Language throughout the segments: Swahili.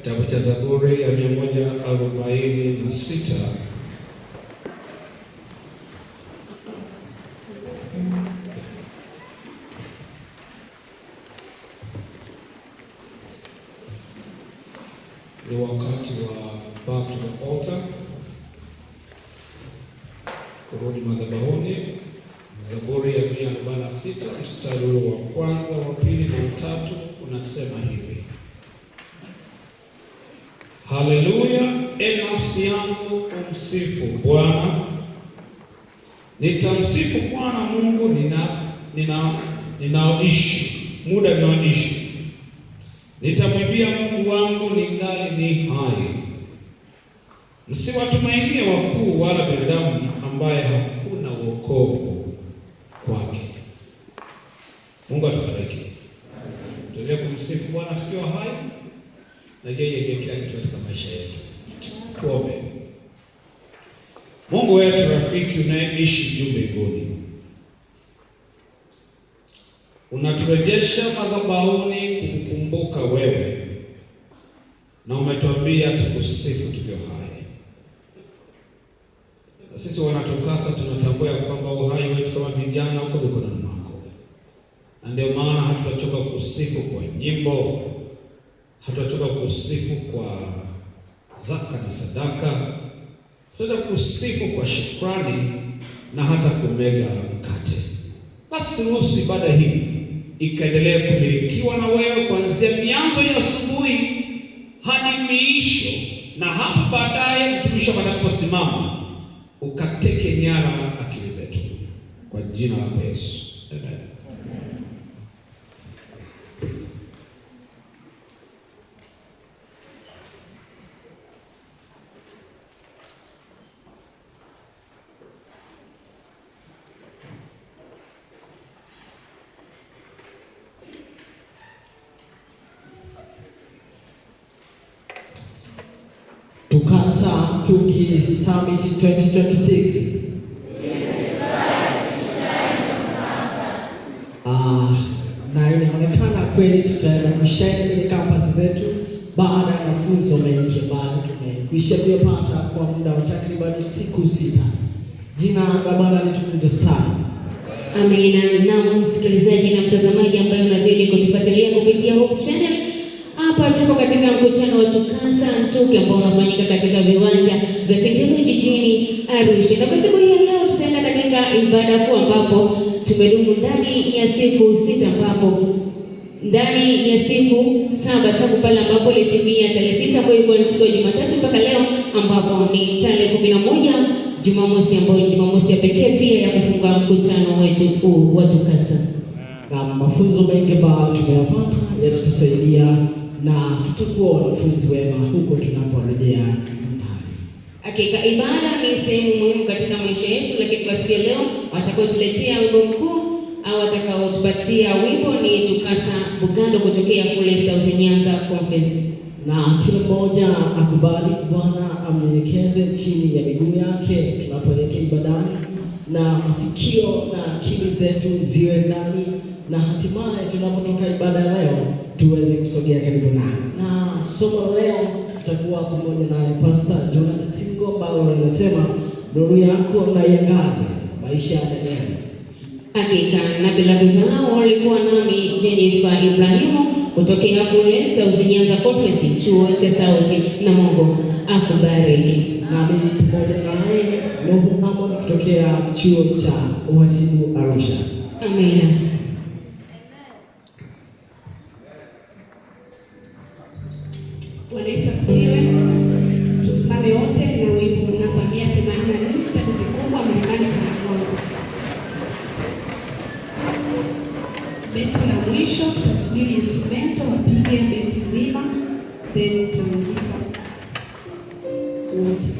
Kitabu cha Zaburi ya 146. Ni wakati wa back to the altar, kurudi madhabahuni. Zaburi ya 146 mstari wa kwanza, wa pili na watatu unasema hivi: Haleluya, nafsi yangu umsifu Bwana. Nitamsifu Bwana Mungu ninaoishi, muda ninaoishi. Nitamwimbia Mungu wangu ningali ni hai. Msiwatumainie wakuu wala binadamu, ambaye hakuna wokovu kwake. Mungu atubariki. Tuendelee kumsifu Bwana tukiwa hai, na yeye ndiye kila kitu katika maisha yetu. Tuombe. Mungu wetu rafiki unayeishi juu mbinguni, unaturejesha madhabahuni kukukumbuka wewe, na umetuambia tukusifu tukiwa hai. Na sisi wanatukasa tunatambua kwamba uhai wetu kama vijana uko mikononi mwako, na ndio maana hatutachoka kusifu kwa nyimbo, hatutachoka kusifu kwa zaka na sadaka, hatutachoka kusifu kwa shukrani na hata kumega mkate. Basi ruhusu ibada hii ikaendelee kumilikiwa na wewe, kuanzia mianzo ya asubuhi hadi miisho, na hapo baadaye mtumishi atakaposimama ukateke nyara akili zetu, kwa jina la Yesu, amen. TUCASA Turkey Summit 2026. Na inaonekana kweli tutaenda kushine kwenye kampasi zetu baada ya mafunzo mengi ambayo tumekwisha kuyapata kwa muda wa takriban siku 6. Jina la Bwana litukuzwe sana. Amina. Na msikilizaji na mtazamaji ambaye unazidi kutufuatilia kupitia Hope Channel, hapa tuko katika mkutano wa TUCASA Turkey ambao unafanyika katika viwanja vya Tengeru jijini Arusha. Na kwa siku hii leo tutaenda katika ibada kuu ambapo tumedumu ndani ya siku 6, ambapo ndani ya siku 7 tangu pale ambapo ilitimia tarehe 6 ambayo ilikuwa ni siku ya Jumatatu mpaka leo ambapo ni tarehe 11 Jumamosi, ambayo ni Jumamosi ya pekee pia ya kufunga mkutano wetu huu wa TUCASA. Na mafunzo mengi ambayo tumeyapata yatatusaidia na tutakuwa wanafunzi wema huko tunaporejea nyumbani. Hakika ibada ni sehemu muhimu katika maisha yetu, lakini kwa siku ya leo watakaotuletea wimbo mkuu au watakaotupatia wimbo ni TUCASA Bugando kutokea kule South Nyanza Conference. Na kila mmoja akubali Bwana amnyenyekeze chini ya miguu yake tunapoelekea ibadani, na masikio na akili zetu ziwe ndani, na hatimaye tunapotoka ibada leo tuweze kusogea karibu naye. Na somo leo tutakuwa pamoja na Pastor Jonas Singo ambalo linasema nuru yako na iangaze maisha ya Danieli. Hakika, na bila kusahau walikuwa nami Jennifer Ibrahimu kutokea kule South Nyanza Conference, chuo cha sauti, na Mungu akubariki. Nami pamoja naye Nuhu Amon kutokea chuo cha uhasibu Arusha. Amina. Bwana Yesu asifiwe. Tusimame wote na wimbo namba 184, kitabu kikubwa mlimani pana Mungu. Beti la mwisho tutasubiri instrumento wapige beti zima, then tutaingiza wote.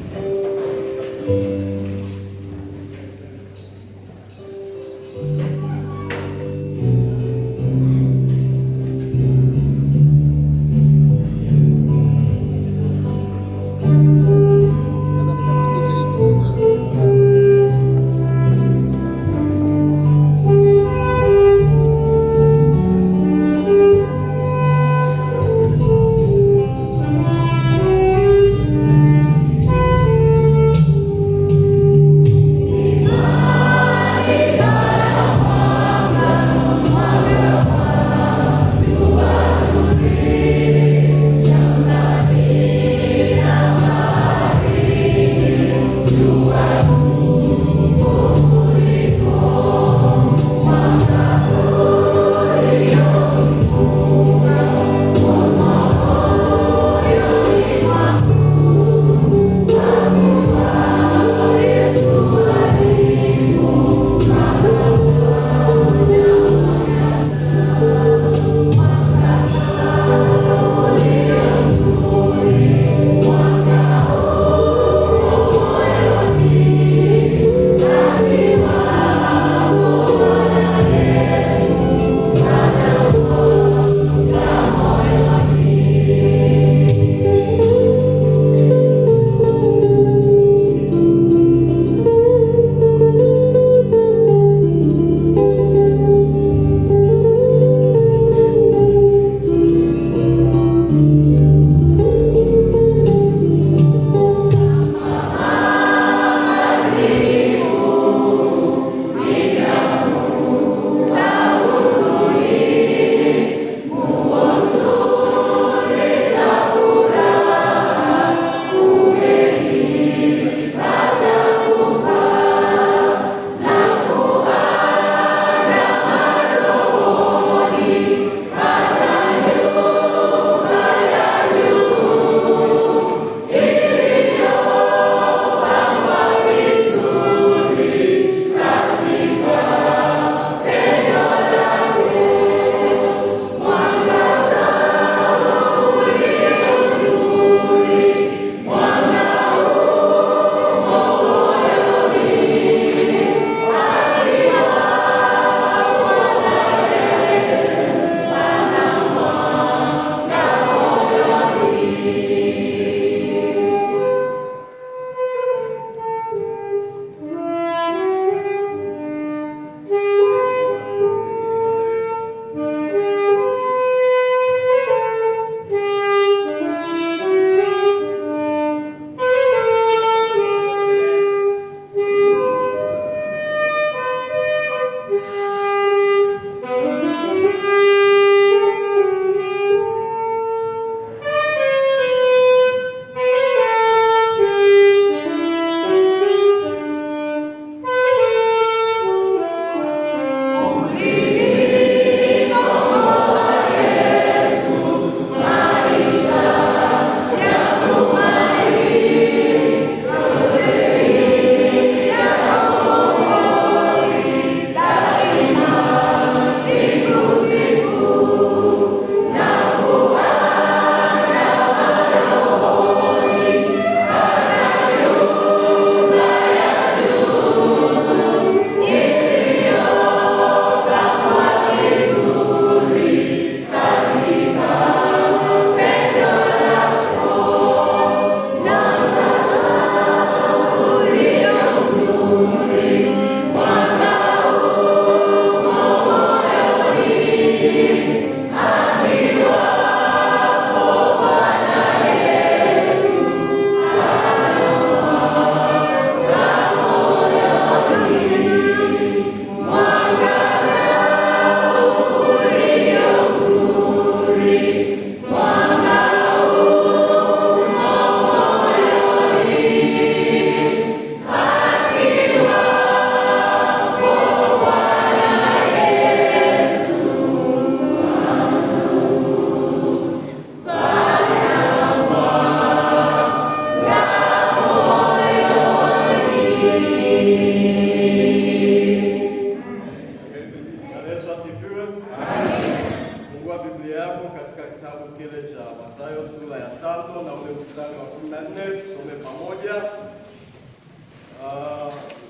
Mathayo sura ya 5 na ule mstari wa 14, tusome pamoja.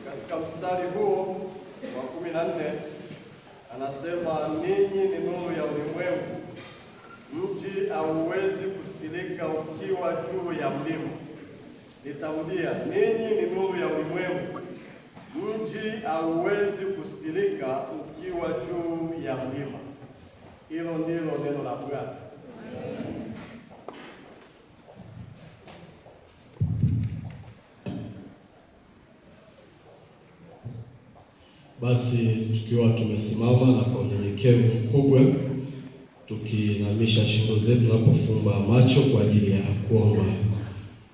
Katika mstari huo wa 14 anasema, ninyi ni nuru ya ulimwengu. Mji hauwezi kustirika ukiwa juu ya mlima. Nitarudia, ninyi ni nuru ya ulimwengu. Mji hauwezi kustirika ukiwa juu ya mlima. Hilo ndilo neno la Bwana. Basi tukiwa tumesimama na kwa unyenyekevu mkubwa, tukiinamisha shingo zetu tunapofumba macho kwa ajili ya kuomba,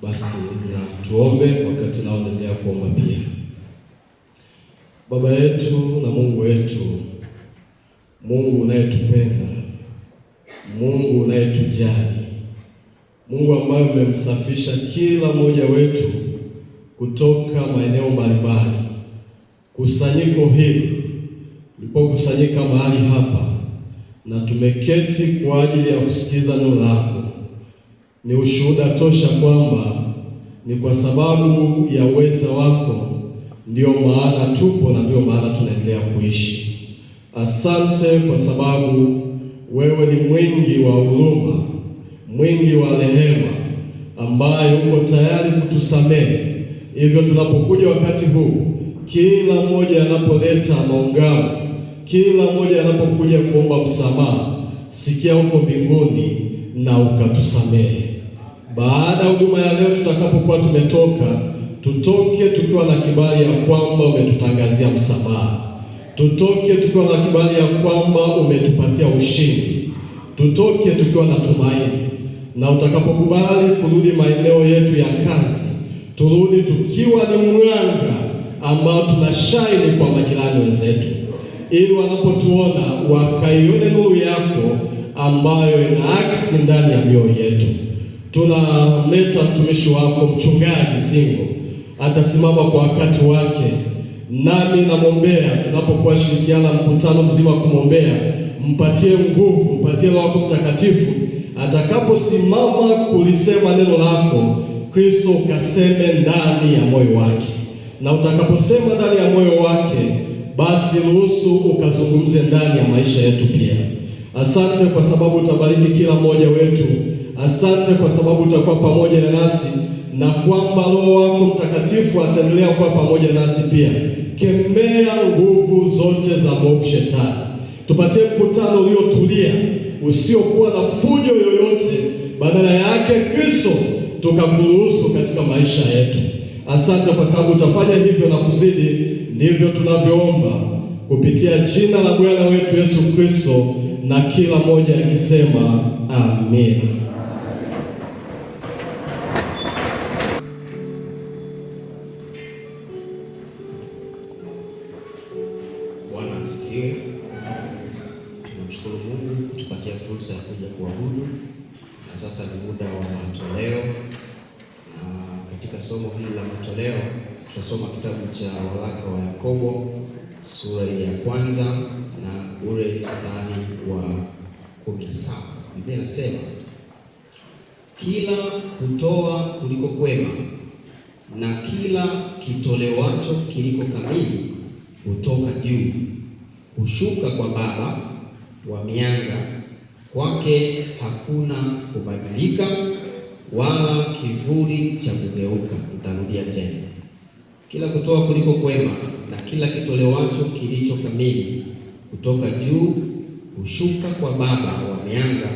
basi na tuombe wakati naendelea kuomba pia. Baba yetu na Mungu wetu, Mungu unayetupenda, Mungu unayetujali, Mungu ambaye umemsafisha kila mmoja wetu kutoka maeneo mbalimbali. Kusanyiko hili tulipokusanyika mahali hapa na tumeketi kwa ajili ya kusikiza neno lako, ni ushuhuda tosha kwamba ni kwa sababu ya uweza wako ndio maana tupo na ndio maana tunaendelea kuishi. Asante kwa sababu wewe ni mwingi wa huruma, mwingi wa rehema, ambaye uko tayari kutusamehe. Hivyo tunapokuja wakati huu, kila mmoja anapoleta maungamo, kila mmoja anapokuja kuomba msamaha, sikia huko mbinguni na ukatusamehe. Baada ya huduma ya leo, tutakapokuwa tumetoka, tutoke tukiwa na kibali ya kwamba umetutangazia msamaha. Tutoke tukiwa na kibali ya kwamba umetupatia ushindi. Tutoke tukiwa na tumaini, na utakapokubali kurudi maeneo yetu ya kazi, turudi tukiwa ni mwanga ambao tunashaini kwa majirani wenzetu, ili wanapotuona wakaione nuru yako ambayo inaaksi ndani ya mioyo yetu. Tunamleta mtumishi wako Mchungaji Zingo, atasimama kwa wakati wake, nami namwombea tunapokuwa shirikiana mkutano mzima kumwombea, mpatie nguvu, mpatie Roho wako Mtakatifu, atakaposimama kulisema neno lako, Kristo ukaseme ndani ya moyo wake, na utakaposema ndani ya moyo wake, basi ruhusu ukazungumze ndani ya maisha yetu pia. Asante kwa sababu utabariki kila mmoja wetu. Asante kwa sababu utakuwa pamoja na nasi, na kwamba Roho wako Mtakatifu ataendelea kuwa pamoja nasi pia. Kemea nguvu zote za mwovu Shetani. Tupatie mkutano uliotulia, usiokuwa na fujo yoyote, badala yake Kristo tukakuruhusu katika maisha yetu. Asante kwa sababu utafanya hivyo na kuzidi. Ndivyo tunavyoomba kupitia jina la Bwana wetu Yesu Kristo, na kila mmoja akisema amen. Bwana asifiwe. Tunamshukuru Mungu kutupatia fursa ya kuja kuabudu, na sasa ni muda wa matoleo. Na katika somo hili la matoleo tutasoma kitabu cha waraka wa Yakobo sura ya 1 na ule mstari wa 17. Biblia inasema, kila kutoa kuliko kwema na kila kitolewacho kiliko kamili hutoka juu, hushuka kwa Baba wa mianga, kwake hakuna kubadilika wala kivuli cha kugeuka. Nitarudia tena, kila kutoa kuliko kwema na kila kitolewacho kilicho kamili kutoka juu, hushuka kwa Baba wa mianga,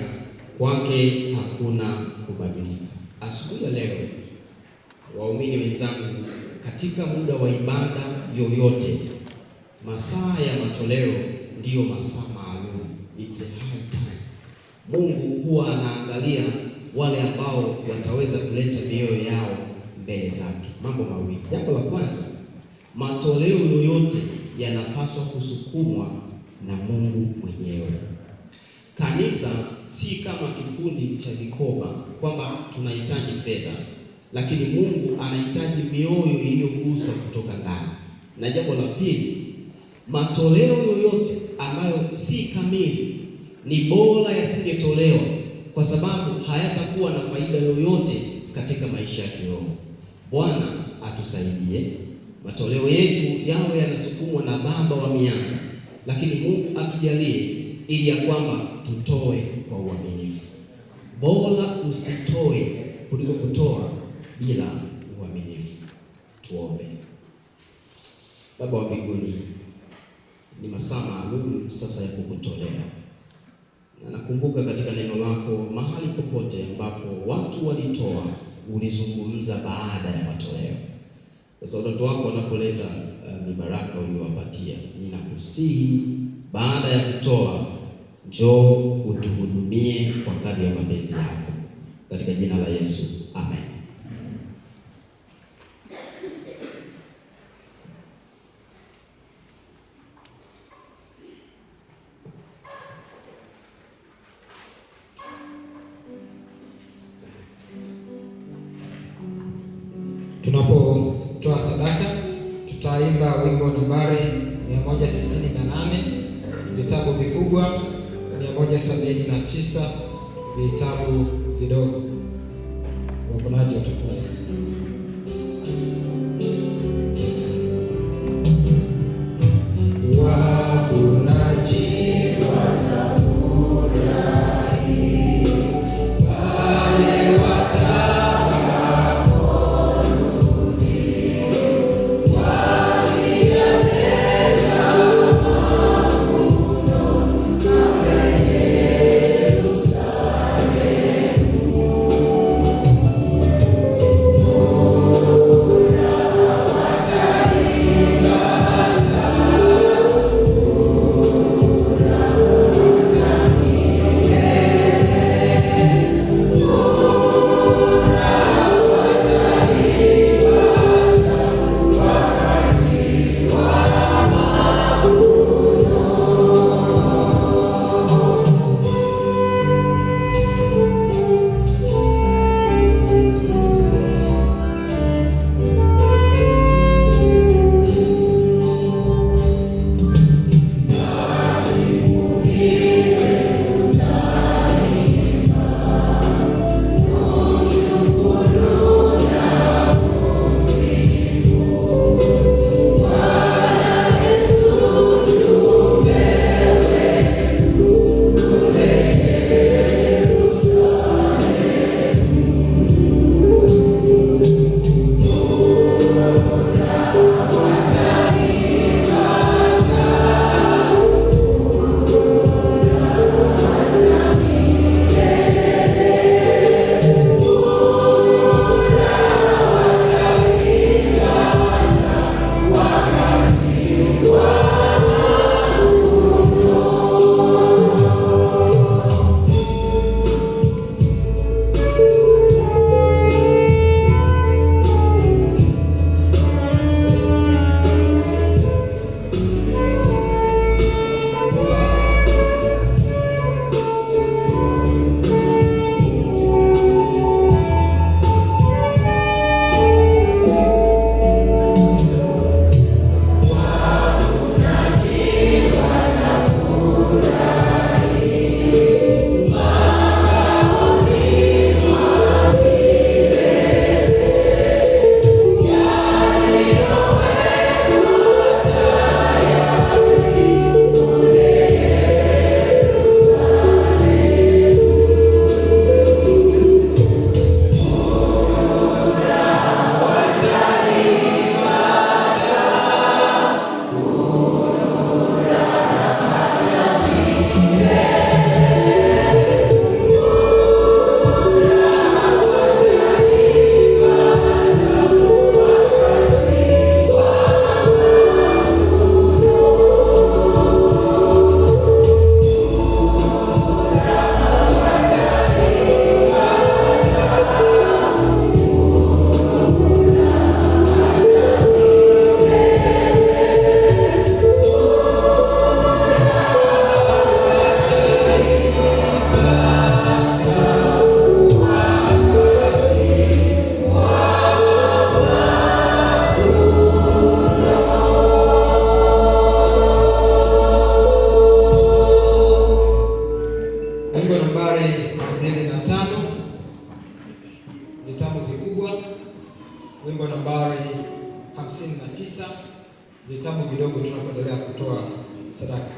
kwake hakuna kubadilika. Asubuhi ya leo, waumini wenzangu, katika muda wa ibada yoyote, masaa ya matoleo ndiyo masaa maalum. It's a high time. Mungu huwa anaangalia wale ambao wataweza kuleta mioyo yao mbele zake. Mambo mawili. Jambo la kwanza, matoleo yoyote yanapaswa kusukumwa na Mungu mwenyewe. Kanisa si kama kikundi cha vikoba kwamba tunahitaji fedha, lakini Mungu anahitaji mioyo iliyoguswa kutoka ndani. Na jambo la pili, matoleo yoyote ambayo si kamili ni bora yasingetolewa kwa sababu hayatakuwa na faida yoyote katika maisha ya kiroho. Bwana atusaidie matoleo yetu yawe yanasukumwa na Baba wa mianga, lakini Mungu atujalie ili ya kwamba tutoe kwa uaminifu. Bora usitoe kuliko kutoa bila uaminifu. Tuombe. Baba wa mbinguni, ni masaa maalum sasa ya kukutolea, na nakumbuka katika neno lako mahali popote ambapo watu walitoa, ulizungumza baada ya matoleo. Sasa watoto wako wanapoleta mibaraka uliyowapatia, ninakusihi baada ya kutoa, njoo utuhudumie kwa kadri ya mapenzi yako, katika jina la Yesu, amen. Tunapotoa sadaka tutaimba wimbo nambari 198, vitabu vikubwa 179, vitabu vidogo. Waponaji watafunga. wimbo nambari 59, vitabu vidogo tunapoendelea kutoa sadaka.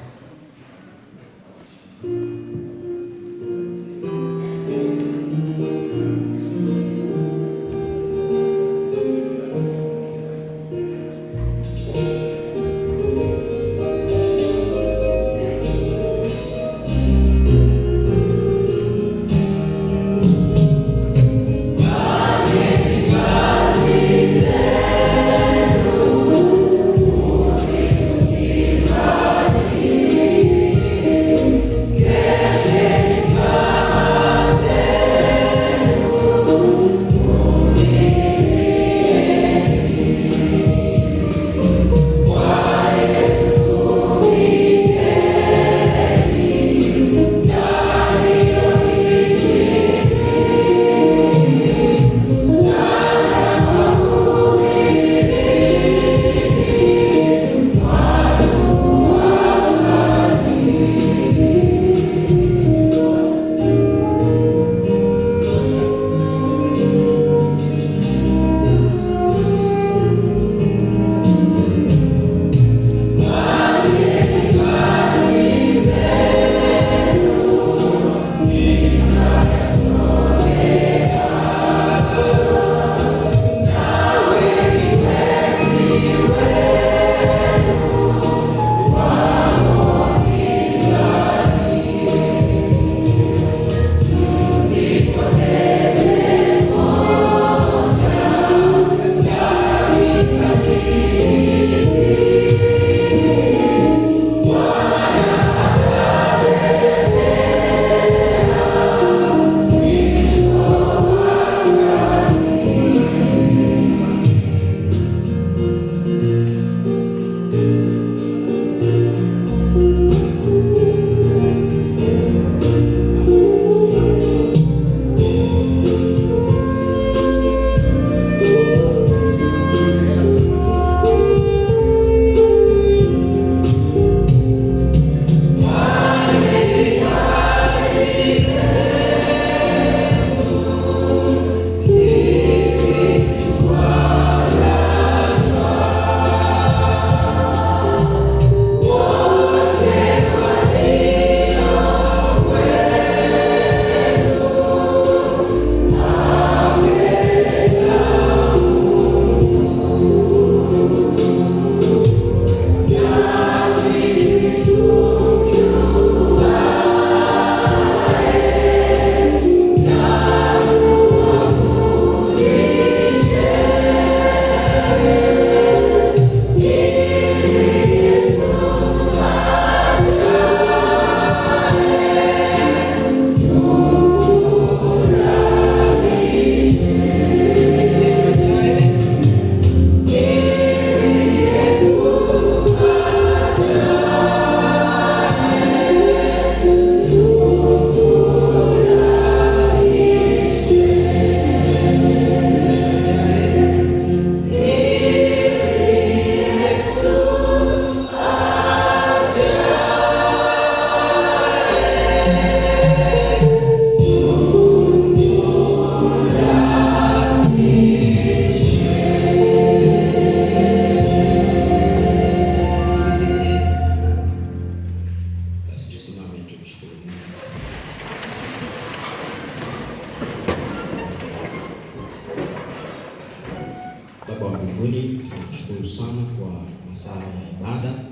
Baba wa mbinguni, tunakushukuru sana kwa masaa ya ibada.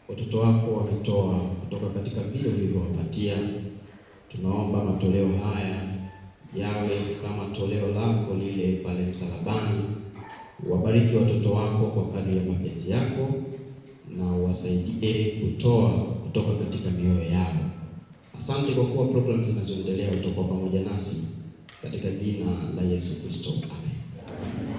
Watoto wako wametoa kutoka katika vile ulivyowapatia. Tunaomba matoleo haya yawe kama toleo lako lile pale msalabani. Wabariki watoto wako kwa kadri ya mapenzi yako, na wasaidie kutoa kutoka katika mioyo yao. Asante kwa kuwa programu zinazoendelea utakuwa pamoja nasi, katika jina la Yesu Kristo, amen.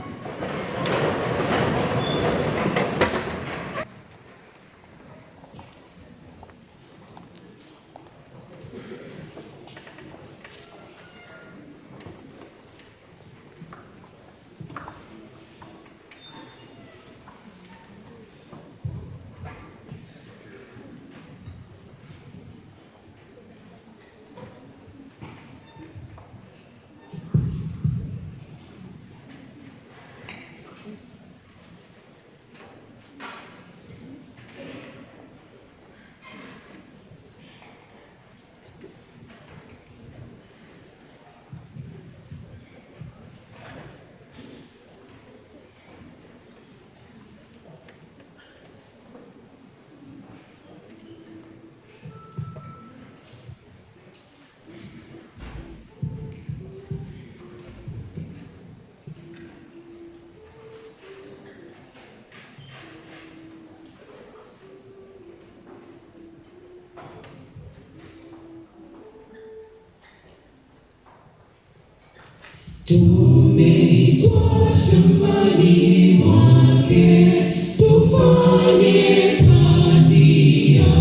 Tumeitwa shambani mwake, tufanye kazi ya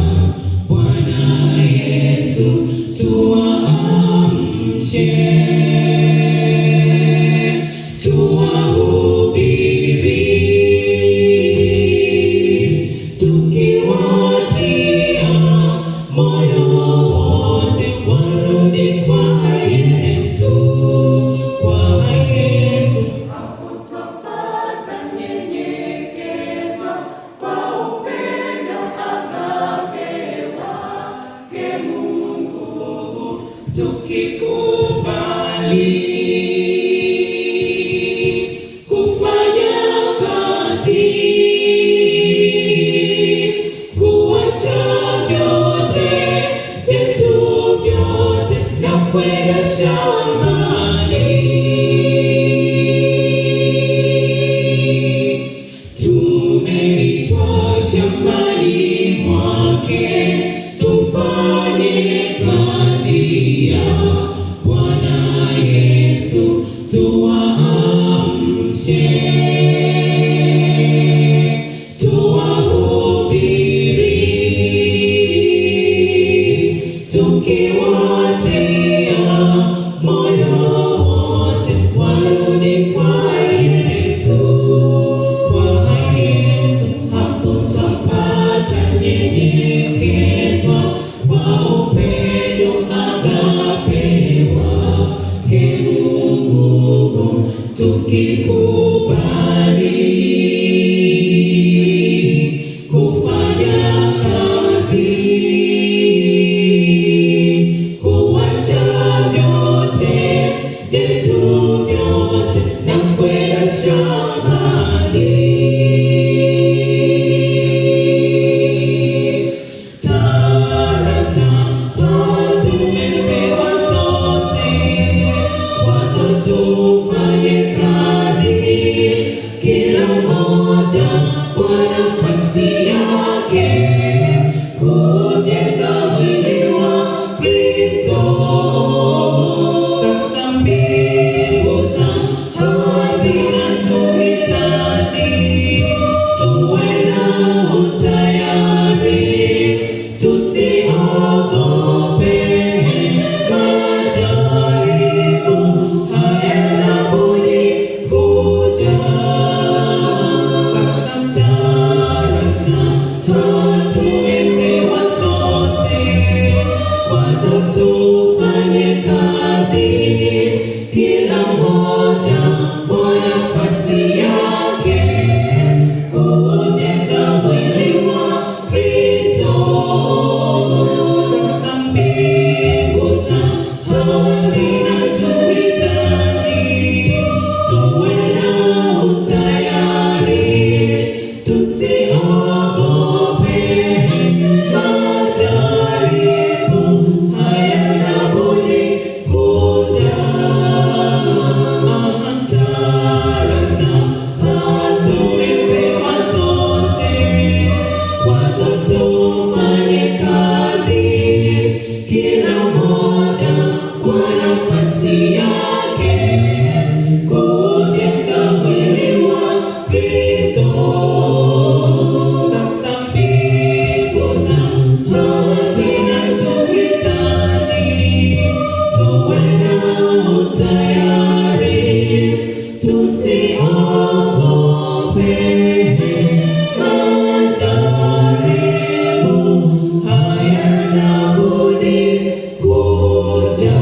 Bwana Yesu, tuamshe, tuwahubiri, tukiwatia moyo wote warudi kwa Yesu, kwa Yesu. Hapo twapata nyenyekezwa kwa upendo agape wake Mungu, tukikubali kufanya kazi, kuacha vyote vitu vyote na kwenda shambani. Tumeitwa shambani mwake, tufanye kazi ya Bwana Yesu, tuamshe, tuwahubiri, tukiwatia moyo wote warudi kwa Yesu, kwa Yesu. Hapo twapata nyenyekezwa kwa upendo agape wake Mungu, tukikubali kufanya kazi, kuacha vyote vitu vyote na kwenda shambani. Talanta tumepewa sote, wazo tufanye kazi, kila mmoja kwa nafasi yake, kujenga mwili wa Kristo. Sasa mbingu za zinatuhitaji, tuwe na utayari, tusiogope majaribu, hayana budi kuja. Sasa talanta tumepewa sote, wazo tufanye kazi, kila mmoja kwa nafasi yake, kujenga mwili wa Kristo. Sasa mbingu za zinatuhitaji, tuwe na utayari, tusiogope majaribu, hayana budi kuja. Talanta tumepewa sote, wazo tufanye kazi, kila mmoja kwa nafasi yake, kujenga mwili wa Kristo. Sasa mbingu za zinatuhitaji, tuwe na utayari, tusiogope majaribu, hayana budi kuja.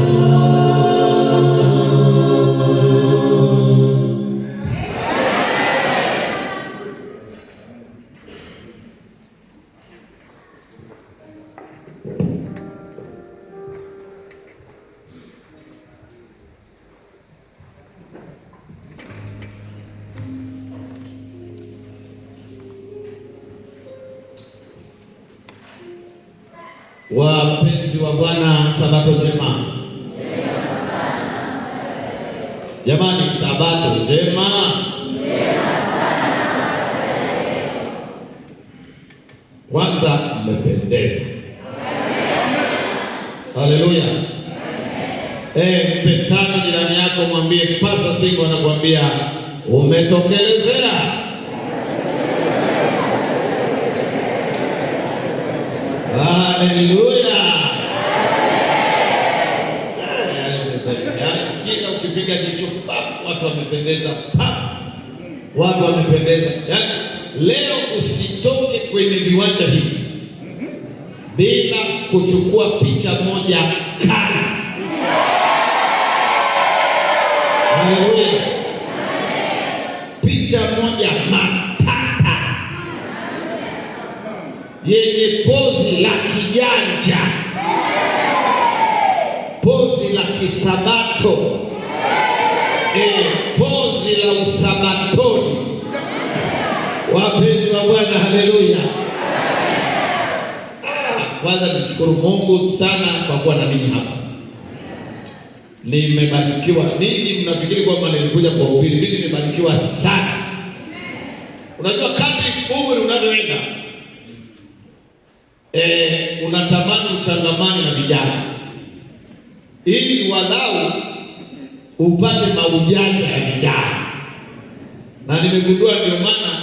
Wapenzi wa Bwana, sabato njema. Jamani, sabato njema. Kwanza mmependeza. Haleluya. Mpe tano jirani yako, mwambie pasa msingi wanakuambia umetokelezea. Haleluya. Kila ukipiga jicho watu wamependeza, watu wamependeza. Yaani leo usitoke kwenye viwanja hivi bila kuchukua picha moja kali. Haleluya. Picha moja matata yenye pozi la kijanja, pozi la kisabato, pozi la usabatoni. Wapenzi wa Bwana, haleluya. Kwanza nishukuru Mungu sana kwa kuwa na ninyi hapa. Nimebarikiwa. Ninyi mnafikiri kwamba nilikuja kwa ubiri, mimi nimebarikiwa sana. Unajua kadri umri unavyoenda, unatamani uchangamane na vijana ili walau upate maujanja ya vijana. Na nimegundua ndio maana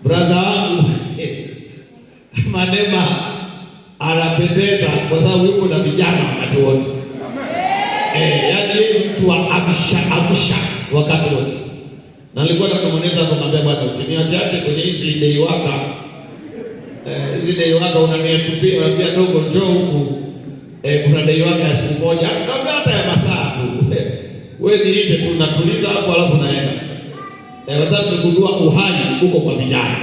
brother wangu Madema anapendeza kwa sababu yuko na vijana wakati wote. Yaani yeye mtu wa amsha wakati wote. Na nilikuwa nakumweleza kumwambia bwana usiniache kwenye hizi dei waka. Hizi dei waka unaniatupia, unaniambia dogo njoo huku. Kuna dei waka ya siku moja, kama hata ya masaa tu. Wewe niite tu natuliza hapo alafu naenda. Kwa sababu nimegundua uhai uko kwa vijana.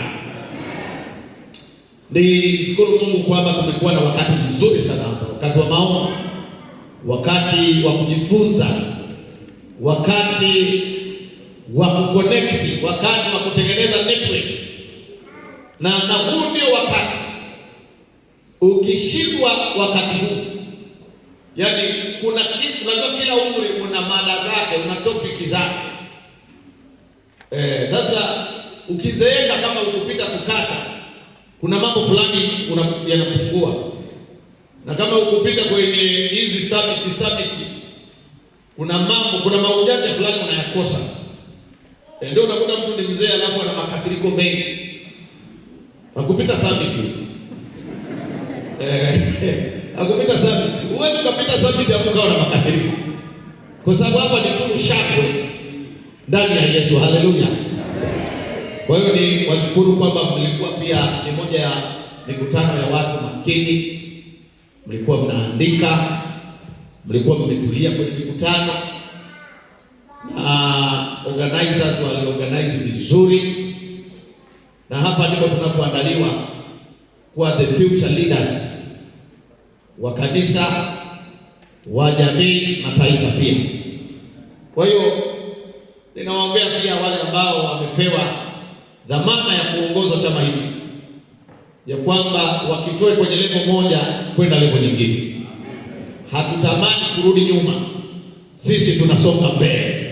Nishukuru Mungu kwamba tumekuwa na wakati mzuri sana hapa. Wakati wa maombi, wakati wa kujifunza, wakati wa kuconnect, wakati wa kutengeneza network. Na huu ndio wakati ukishikwa wakati huu. Yaani kuna kitu, unajua kila umri una mada zake, una topic zake. Sasa ukizeeka kama ukupita tukasa, kuna mambo fulani yanapungua. Na kama ukupita kwenye hizi summit, kuna maujanja fulani unayakosa. Ndio unakuta mtu ni mzee alafu ana makasiriko mengi. Akupita summit. Akupita summit. Uwezo ukapita summit hapo na makasiriko. Kwa sababu hapa ni fulu shangwe ndani ya Yesu. Haleluya. Kwa hiyo ni washukuru kwamba mlikuwa pia ni moja ya mikutano ya watu makini. Mlikuwa mnaandika, mlikuwa mmetulia kwenye mikutano. Organizers wali-organize vizuri. Na hapa ndipo tunapoandaliwa kuwa the future leaders wa kanisa, wa jamii na taifa pia. Kwa hiyo ninawaombea pia wale ambao wamepewa dhamana ya kuongoza chama hiki, ya kwamba wakitoe kwenye level moja kwenda level nyingine. Hatutamani kurudi nyuma, sisi tunasonga mbele.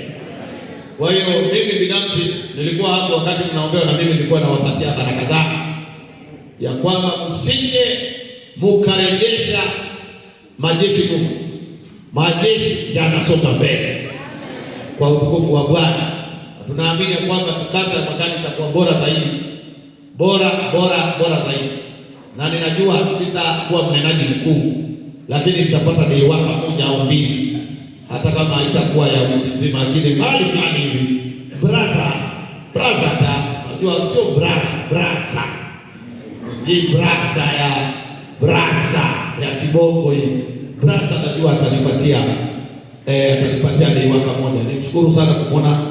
Kwa hiyo mimi binafsi nilikuwa hapo wakati mnaombewa, na mimi nilikuwa nawapatia baraka zangu ya kwamba msije mukarejesha majeshi nyuma. Majeshi yanasonga mbele kwa utukufu wa Bwana. Tunaamini kwamba tukasa mwakani itakuwa bora zaidi. Bora zaidi. Na ninajua sitakuwa mnenaji mkuu, lakini nitapata dei waka moja au mbili. Hata kama haitakuwa ya wiki nzima, lakini mahali fulani hivi. Braza najua sio braza. Hii braza ya kibongo hii. Braza najua atanipatia dei waka moja. Nimshukuru sana kumwona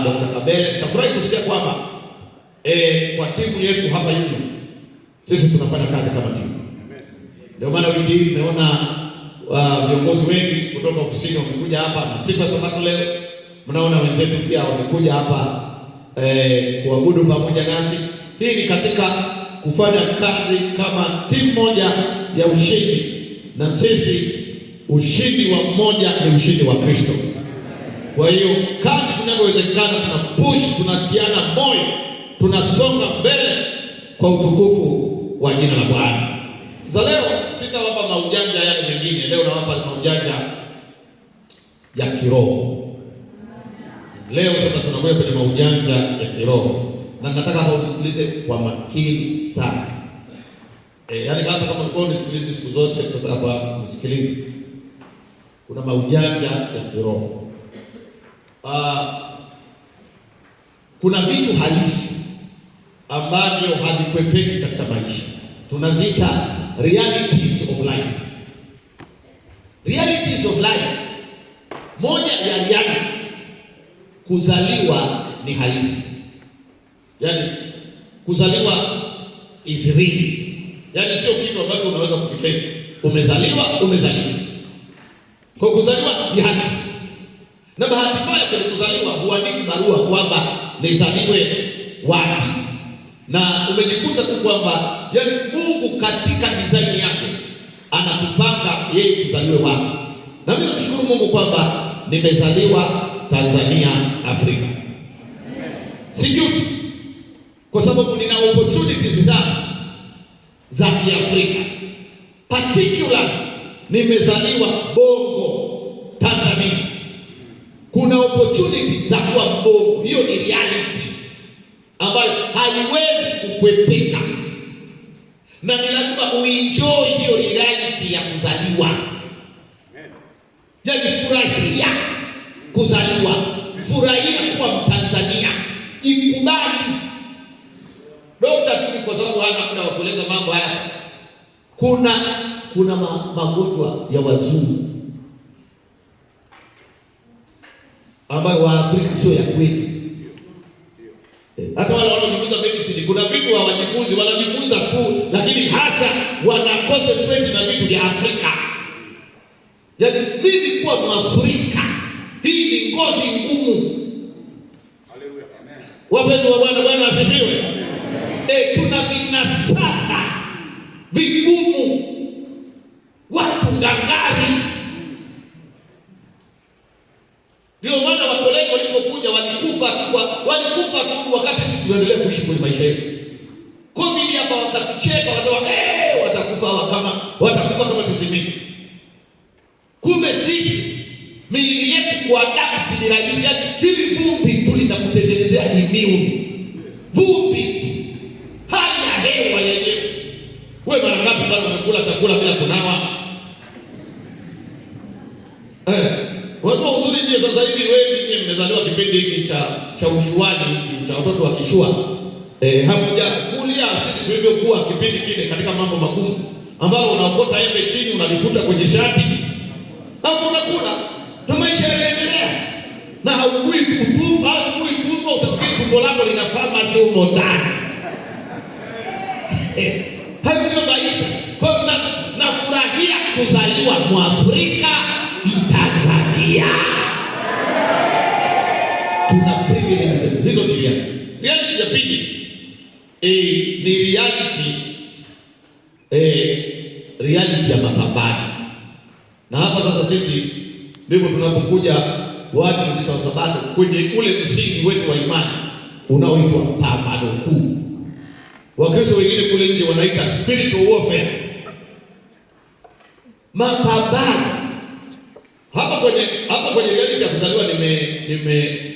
Dr. Kabele. Nafurahi kusikia kwamba kwa timu yetu hapa Union sisi tunafanya kazi kama timu. Ndio maana wiki hii tumeona viongozi wengi kutoka ofisini wamekuja hapa, na siku ya Sabato leo mnaona wenzetu pia wamekuja hapa kuabudu pamoja nasi. Hii ni katika kufanya kazi kama timu moja ya ushindi, na sisi ushindi wa mmoja ni ushindi wa Kristo. Kwa hiyo kadri tunavyowezekana tunapush, tunatiana moyo, tunasonga mbele kwa utukufu wa jina la Bwana. Sasa leo sitawapa maujanja yale mengine, leo nawapa maujanja ya kiroho. Leo sasa tunakuja kwenye maujanja ya kiroho, na nataka hapa unisikilize kwa makini sana. Yaani hata kama ulikuwa unisikilize siku zote, sasa hapa unisikilize. Kuna maujanja ya kiroho. Kuna vitu halisi ambavyo havikwepeki katika maisha. Tunaziita realities of life. Realities of life. Moja ya reality, kuzaliwa ni halisi. Yaani kuzaliwa is real. Yaani sio kitu ambacho unaweza kukifake. Umezaliwa. Kwa kuzaliwa ni halisi. Na bahati mbaya kwenye kuzaliwa huandiki barua kwamba nizaliwe wapi. Na umejikuta tu kwamba yaani Mungu katika design yake anatupanga yeye tuzaliwe wapi. Na mimi namshukuru Mungu kwamba nimezaliwa Tanzania, Afrika. Sijuti, kwa sababu nina opportunities za Kiafrika. Particular nimezaliwa Bongo, Tanzania. Kuna opportunity za kuwa Bongo. Hiyo ni reality ambayo haiwezi kukwepeka, na ni lazima uenjoy hiyo reality ya kuzaliwa. Yaani furahia kuzaliwa, furahia kuwa Mtanzania, ikubali. Dokta, kwa sababu hana muda wa kueleza mambo haya, kuna magonjwa ya wazungu ambayo Waafrika sio ya kwetu. Hata wale wanaojifunza medicine, kuna vitu hawajifunzi, wanajifunza tu, lakini hasa wana concentrate na vitu vya Afrika. Yaani mimi kuwa Mwafrika, hii ni ngozi ngumu. Haleluya. Amen. Wapenzi wa Bwana asifiwe. Tuna vinasaba vigumu, watu ngangari. Ndio maana Wakoloni walipokuja walikufa tu wakati sisi tunaendelea kuishi kwenye maisha yetu. Covid hapa wakatucheka, wakasema watakufa kama sisi mimi. Kumbe sisi miili yetu kwa adapt ni rahisi. Hili vumbi tu linakutengenezea immune. Vumbi, hali ya hewa yenyewe. Wewe mara ngapi bado umekula chakula bila kunawa? Watu uzuri ndio sasa hivi wewe mmezaliwa kipindi hiki cha ushuani hiki cha watoto wa kishua. Hamoja kulia sisi tulivyokuwa kipindi kile katika mambo magumu ambalo unaokota embe chini unalifuta kwenye shati. Hapo unakula. Na maisha yanaendelea. Na haugui tumbo utafikiri tumbo lako lina pharmacy huko ndani. Hayo ndio maisha. Kwa hiyo nafurahia kuzaliwa Mwafrika, Mtanzania. Tuna privilege hizo. Ni reality ya pili. Ni reality ya mapambano. Na hapa sasa sisi ndipo tunapokuja watu wa Sabato kwenye ule msingi wetu wa imani unaoitwa pambano kuu. Wakristo wengine kule nje wanaita spiritual warfare. Mapambano. Hapa kwenye reality ya kuzaliwa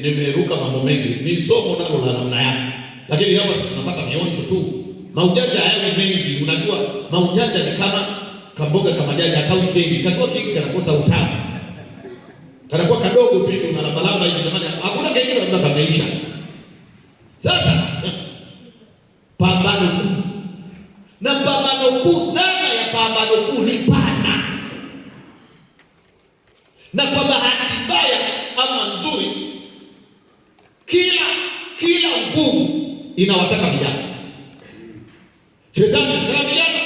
nimeruka mambo mengi. Ni somo nalo la namna yake. Lakini hapa sisi tunapata mionjo tu. Maujanja hayo mengi. Unajua maujanja ni kama kamboga kama jani akawi kingi. Kakiwa kingi kanakosa utamu. Kanakuwa kadogo tu unalabalaba hivi jamani. Hakuna kingine unataka kameisha. Sasa pambano kuu. Na pambano kuu, dhana ya pambano kuu ni pana. Na kwa bahati mbaya ama nzuri, kila nguvu inawataka vijana. Shetani anataka vijana,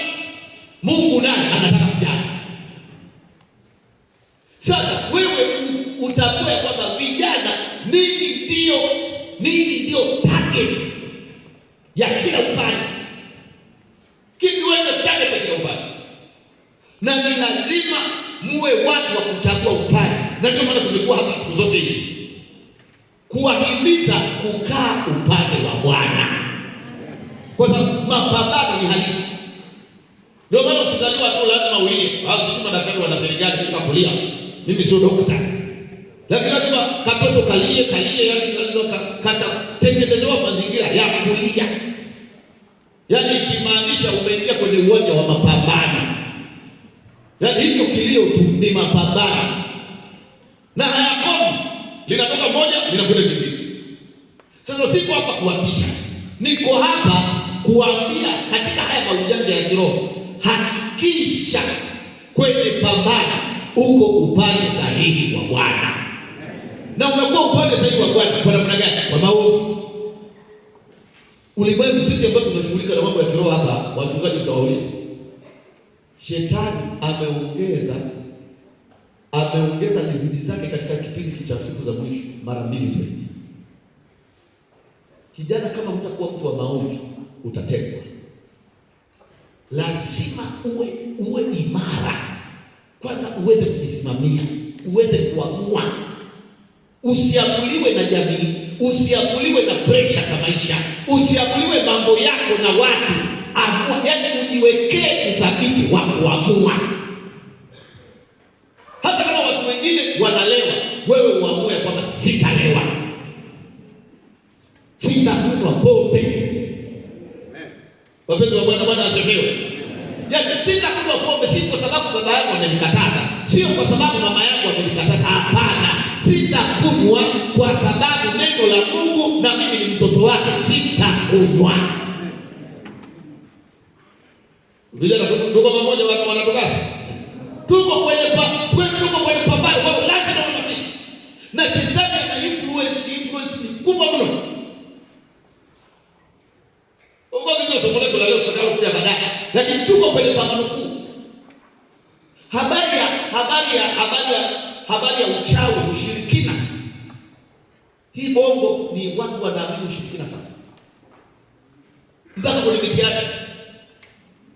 Mungu naye anataka vijana. Sasa wewe utambue kwamba vijana ninyi ndio target ya kila upande. Wewe target ya kila upande. Na ni lazima muwe watu wa kuchagua upande. Na ndio maana tumekuwa hapa siku zote hizi kuwahimiza kukaa upande wa Bwana, kwa sababu mapambano ni halisi. Ndio maana ukizaliwa tu lazima ulie. Hao siku madaktari wana serikali katika kulia. Mimi sio daktari. Lakini lazima katoto kalie, yani lazima katatengenezewa mazingira ya kulia. Yaani ikimaanisha umeingia kwenye uwanja wa mapambano. Yaani hicho kilio tu ni mapambano. Na hayakomi. Linatoka moja, linakwenda kingine. Sasa siko hapa kuwatisha. Niko hapa kuambia katika haya maujanja ya kiroho, hakikisha kwenye pambano uko upande sahihi wa Bwana. Na unakuwa upande sahihi wa Bwana kwa namna gani? Kwa maombi. Ulimwengu sisi ambao tunashughulika na mambo ya kiroho hapa, wachungaji tutawauliza. Shetani ameongeza juhudi zake katika kipindi cha siku za mwisho mara 2 zaidi. Kijana, kama hutakuwa mtu wa maombi, utatekwa. Lazima uwe imara. Kwanza uweze kujisimamia, uweze kuamua. Usiamuliwe na jamii, usiamuliwe na pressure za maisha, usiamuliwe mambo yako na watu. Amua, yaani ujiwekee uthabiti wa kuamua. Hata kama watu wengine wanalewa, wewe uamue kwamba sitalewa. Sitakunywa pombe. Wapendwa wa Bwana asifiwe. Yaani sitakunywa pombe si kwa sababu baba yangu amenikataza, sio kwa sababu mama yangu amenikataza, hapana. Sitakunywa kwa sababu neno la Mungu na mimi ni mtoto wake, sitakunywa. Vijana tuko pamoja, watu wanatokasa. Tuko kwenye pambano, wewe lazima unatii. Na shetani ana influence kubwa mno. Uongozi ndio somo letu la leo tutakalokuja baadaye. Lakini tuko kwenye pambano kuu. Habari ya uchawi, ushirikina. Hii bongo ni watu wanaamini ushirikina sana. Mpaka kwenye mitihani.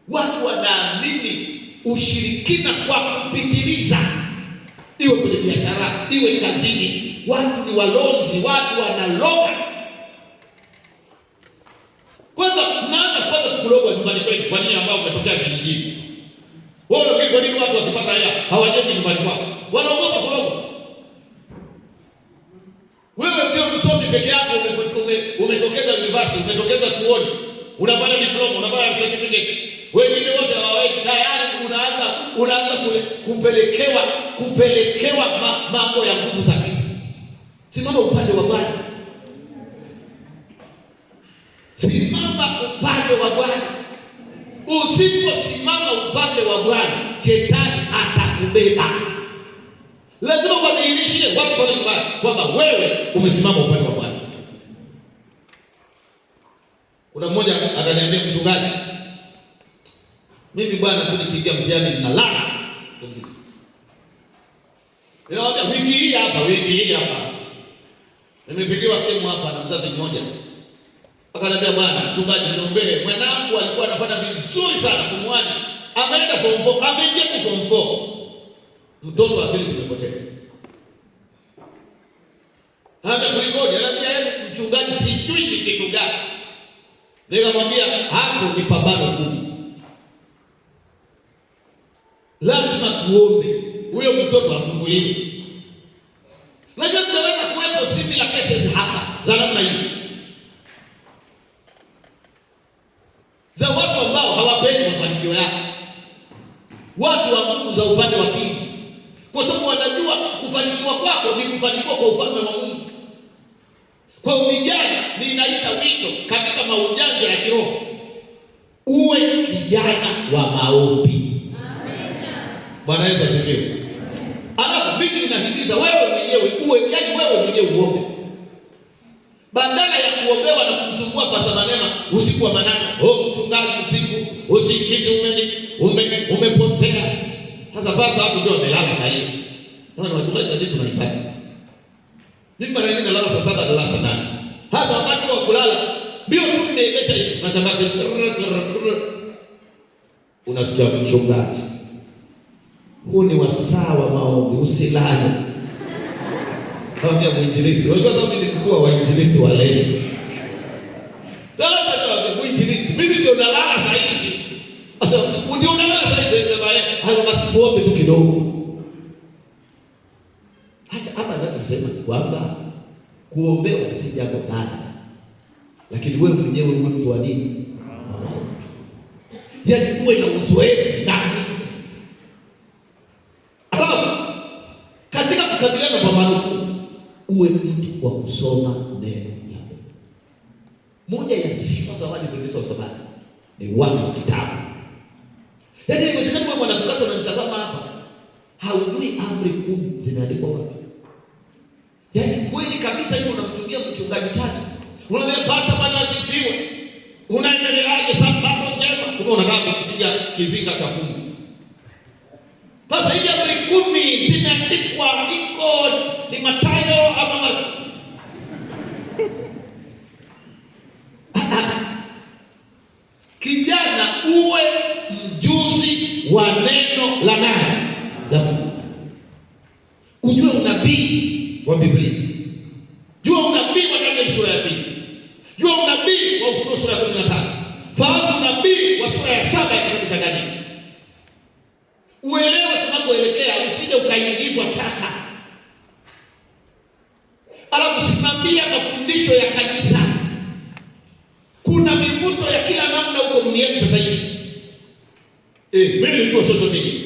Watu wanaamini ushirikina kwa kupitiliza. Iwe kwenye biashara, iwe kazini. Watu ni walozi, watu wanaloga. Kwanza tukulogwa nyumbani kwenu. Kwa nini ambao umetokea kijijini? Wewe unafikiri kwa nini watu wakipata hela hawajendi nyumbani kwao? Wanaogopa kulogwa. Wewe ndio msomi peke yako, umetokeza university, umetokeza chuoni, unafanya diploma, unafanya certificate. Wengine wote hawaweki, tayari unaanza kupelekewa mambo ya nguvu za giza. Simama upande wa Bwana. Simama upande wa Bwana. Usiposimama upande wa Bwana, shetani atakubeba. Lazima wadhihirishie watu pale nyumbani kwamba wewe umesimama upande wa Bwana. Kuna mmoja akaniambia, mchungaji, mimi bwana tu nikiingia mtihani ninalala. Nikamwambia wiki hii hapa nimepigiwa simu hapa na mzazi mmoja. Akaniambia, bwana mchungaji, niombee, mwanangu alikuwa anafanya vizuri sana form 1, ameenda form 4, ameingia form 4. Mtoto akili zimepotea. Hata kulikodi, anambia yeye mchungaji, sijui ni kitu gani. Nikamwambia hapo ni pambano kubwa. Lazima tuombe huyo mtoto afunguliwe. Najua zinaweza kuwepo similar cases hapa za namna hii, za watu ambao hawapendi mafanikio yako, watu wa Mungu za upande wa pili, kwa sababu wanajua kufanikiwa kwako ni kufanikiwa kwa ufalme wa Mungu. Kwa vijana, ninaita wito katika maujanja ya kiroho, uwe kijana wa maombi. Bwana Yesu asifiwe. Alafu mimi ninahimiza wewe mwenyewe uombe. Badala ya kuombewa na kumsumbua Pastor Manema usiku wa manane, mchungaji usiku, usingizi umepotea. Sasa pastor hapo ndio amelala sasa hivi. Kama wachungaji lazima tunaipata. Mimi mara nyingine nalala saa 7 na saa 8. Hasa wakati wa kulala, ndio tu nimeegesha hivi. Nashangaza unasikia mchungaji, huu ni wasaa wa maombi, usilale. Kama mwinjilisti, wewe kwanza mimi nilikuwa wainjilisti wa leo. Sasa ndio mwinjilisti, mimi ndio nalala saa hizi. Sasa ndio nalala saa hizi, sema hayo basi tuombe tu kidogo. Hata hapa ndio kwamba kuombewa si jambo baya, lakini wewe mwenyewe uwe mtu wa nini? Yaani uwe na uzoefu ndani. Alafu katika kukabiliana na pambano uwe mtu wa kusoma neno la Mungu. Moja ya sifa za Waadventista wa Sabato ni watu wa kitabu. Yaani inawezekana wewe mwanatukasa unanitazama hapa, haujui amri 10 zimeandikwa wapi. Yaani kweli kabisa hivi unamtumia mchungaji chache. Unamwambia pastor bwana asifiwe. Unaendeleaje Sabato njema? Kumbe unataka kupiga kizinga cha fungu. Sasa hivi amri 10 zimeandikwa, iko ni Mathayo ama kijana uwe mjuzi wa neno la nani? La Mungu. Ujue unabii wa Biblia. Jua unabii wa Danieli sura ya 2. Jua unabii wa Ufunuo sura ya 15. Fahamu unabii wa sura ya 7 ya kitabu cha Danieli. Uelewe tunapoelekea, usije ukaingizwa chaka. Alafu simamia mafundisho ya kanisa. Kuna mivuto ya kila namna huko duniani sasa hivi. Mimi nilikuwa social media.